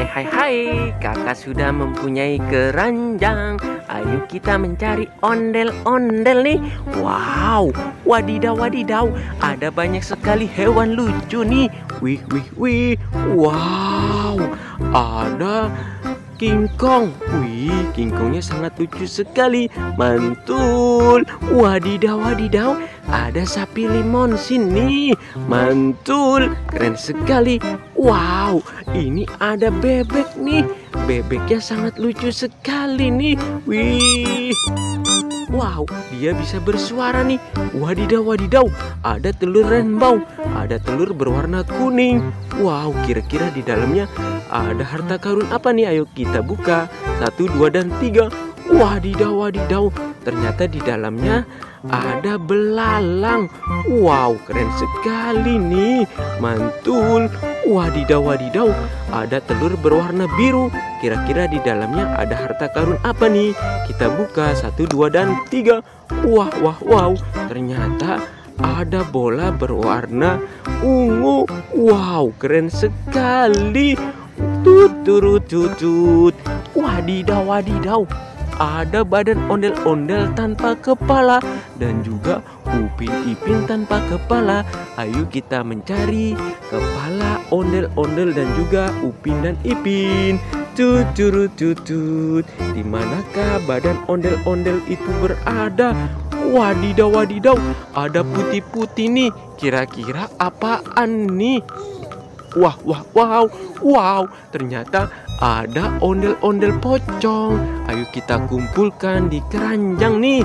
Hai, kakak sudah mempunyai keranjang. Ayo kita mencari ondel-ondel nih. Wow, wadidaw, ada banyak sekali hewan lucu nih. Wih, wow, ada King Kong. Wih, King Kongnya sangat lucu sekali. Mantul. Wadidaw, ada sapi limonsin nih. Mantul, keren sekali. Wow, ini ada bebek nih. Bebeknya sangat lucu sekali nih. Wih. Wow, dia bisa bersuara nih. Wadidaw, ada telur rainbow. Ada telur berwarna kuning. Wow, kira-kira di dalamnya ada harta karun apa nih? Ayo kita buka. 1, 2, dan 3. Wadidaw, ternyata di dalamnya ada belalang. Wow, keren sekali nih. Mantul. Wadidaw, ada telur berwarna biru. Kira-kira di dalamnya ada harta karun apa nih? Kita buka. 1, 2, dan 3. Wow, ternyata ada bola berwarna ungu. Wow, keren sekali. Tut. Wadidaw, ada badan ondel-ondel tanpa kepala dan juga Upin Ipin tanpa kepala. Ayo kita mencari kepala ondel-ondel dan juga Upin dan Ipin. Tut. Di manakah badan ondel-ondel itu berada? Wadidaw, ada putih-putih nih. Kira-kira apaan nih? Wow, ternyata ada ondel-ondel pocong. Ayo kita kumpulkan di keranjang nih.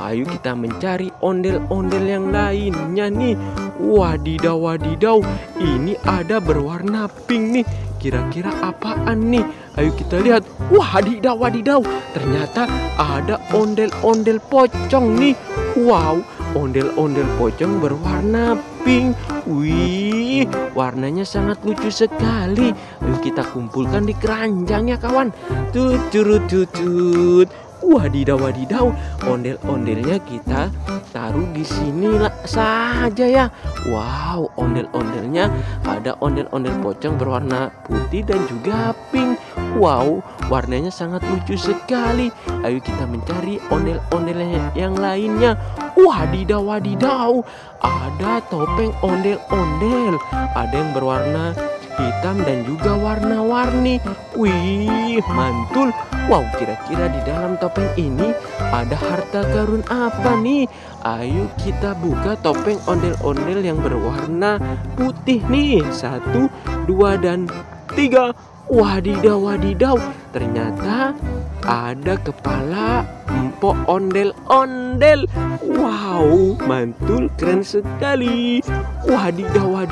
Ayo kita mencari ondel-ondel yang lainnya nih. Wadidaw, ini ada berwarna pink nih. Kira-kira apaan nih? Ayo kita lihat. Wadidaw, ternyata ada ondel-ondel pocong nih. Wow, ondel-ondel pocong berwarna pink. Wih, warnanya sangat lucu sekali. Ayo kita kumpulkan di keranjang ya kawan. Tut. Wadidaw, ondel-ondelnya kita taruh di sini saja ya. Wow, ondel-ondelnya ada ondel-ondel pocong berwarna putih dan juga pink. Wow, warnanya sangat lucu sekali. Ayo kita mencari ondel-ondel yang lainnya. Wadidaw, ada topeng ondel-ondel. Ada yang berwarna hitam dan juga warna-warni. Wih, mantul. Wow, kira-kira di dalam topeng ini ada harta karun apa nih? Ayo kita buka topeng ondel-ondel yang berwarna putih nih. 1, 2, dan 3. Wadidaw, ternyata ada kepala empok ondel-ondel. Wow, mantul, keren sekali. Wadidaw,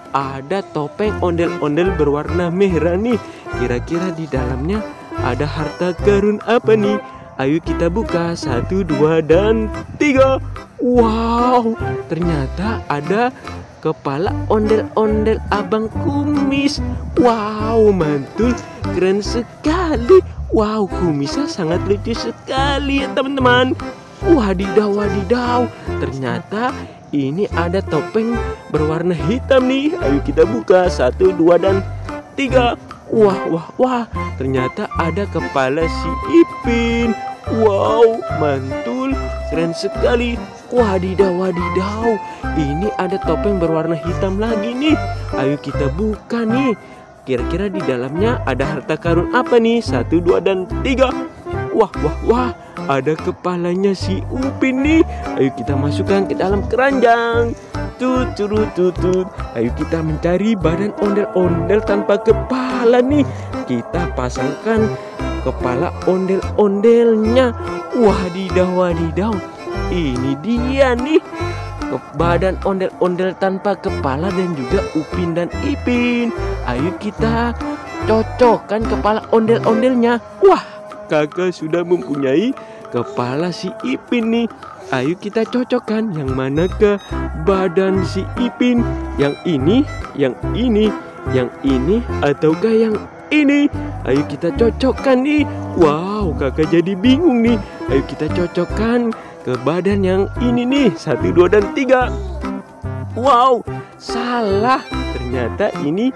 ada topeng ondel-ondel berwarna merah nih. Kira-kira di dalamnya ada harta karun apa nih? Ayo kita buka. 1, 2, dan 3. Wow, ternyata ada kepala ondel-ondel abang kumis. Wow, mantul, keren sekali. Wow, kumisnya sangat lucu sekali ya teman-teman. Wadidaw, ternyata ini ada topeng berwarna hitam nih. Ayo kita buka. 1, 2, dan 3. Wah, ternyata ada kepala si Ipin. Wow, mantul, keren sekali. Wadidaw, ini ada topeng berwarna hitam lagi nih. Ayo kita buka nih. Kira-kira di dalamnya ada harta karun apa nih? 1, 2, dan 3. Wah, ada kepalanya si Upin nih. Ayo kita masukkan ke dalam keranjang. Tut. Ayo kita mencari badan ondel-ondel tanpa kepala nih. Kita pasangkan kepala ondel-ondelnya. Wadidaw, ini dia nih badan ondel-ondel tanpa kepala dan juga Upin dan Ipin. Ayo kita cocokkan kepala ondel-ondelnya. Wah, kakak sudah mempunyai kepala si Ipin nih. Ayo kita cocokkan yang mana ke badan si Ipin. Yang ini, ataukah yang ini? Ayo kita cocokkan nih. Wow, kakak jadi bingung nih. Ayo kita cocokkan ke badan yang ini nih. 1, 2, dan 3. Wow, salah. Ternyata ini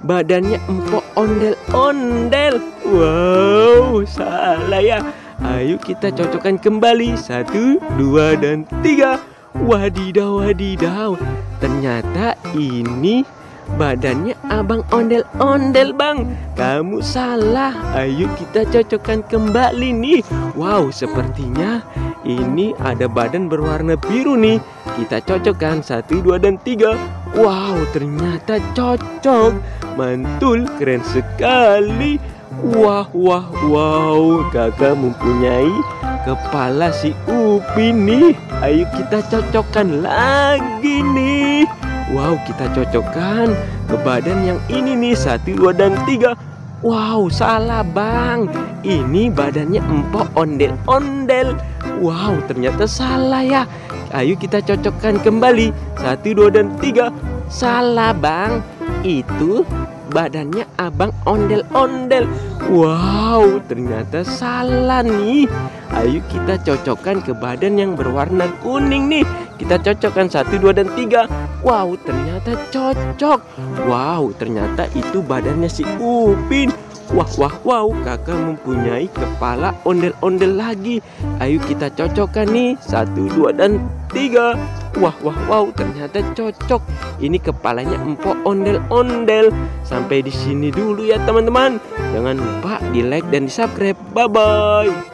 badannya empok ondel-ondel. Wow, salah ya. Ayo kita cocokkan kembali. 1, 2, dan 3. Wadidaw, wadidaw. Ternyata ini badannya abang ondel-ondel, Bang. Kamu salah. Ayo kita cocokkan kembali nih. Wow, sepertinya ini ada badan berwarna biru nih. Kita cocokkan 1, 2, dan 3. Wow, ternyata cocok. Mantul, keren sekali. Wah, wah, wow. Kakak mempunyai kepala si Upin nih. Ayo kita cocokkan lagi nih. Wow, kita cocokkan ke badan yang ini nih. 1, 2, dan 3. Wow, salah, Bang. Ini badannya empok ondel-ondel. Wow, ternyata salah ya. Ayo kita cocokkan kembali. 1, 2, dan 3. Salah, Bang. Itu badannya abang ondel-ondel. Wow, ternyata salah nih. Ayo kita cocokkan ke badan yang berwarna kuning nih. Kita cocokkan 1, 2, dan 3. Wow, ternyata cocok. Wow, ternyata itu badannya si Upin. Wah, wah, wow. Kakak mempunyai kepala ondel-ondel lagi. Ayo kita cocokkan nih. 1, 2, dan 3. Wah, wah, wow. Ternyata cocok. Ini kepalanya empok ondel-ondel. Sampai di sini dulu ya teman-teman. Jangan lupa di like dan di subscribe. Bye-bye.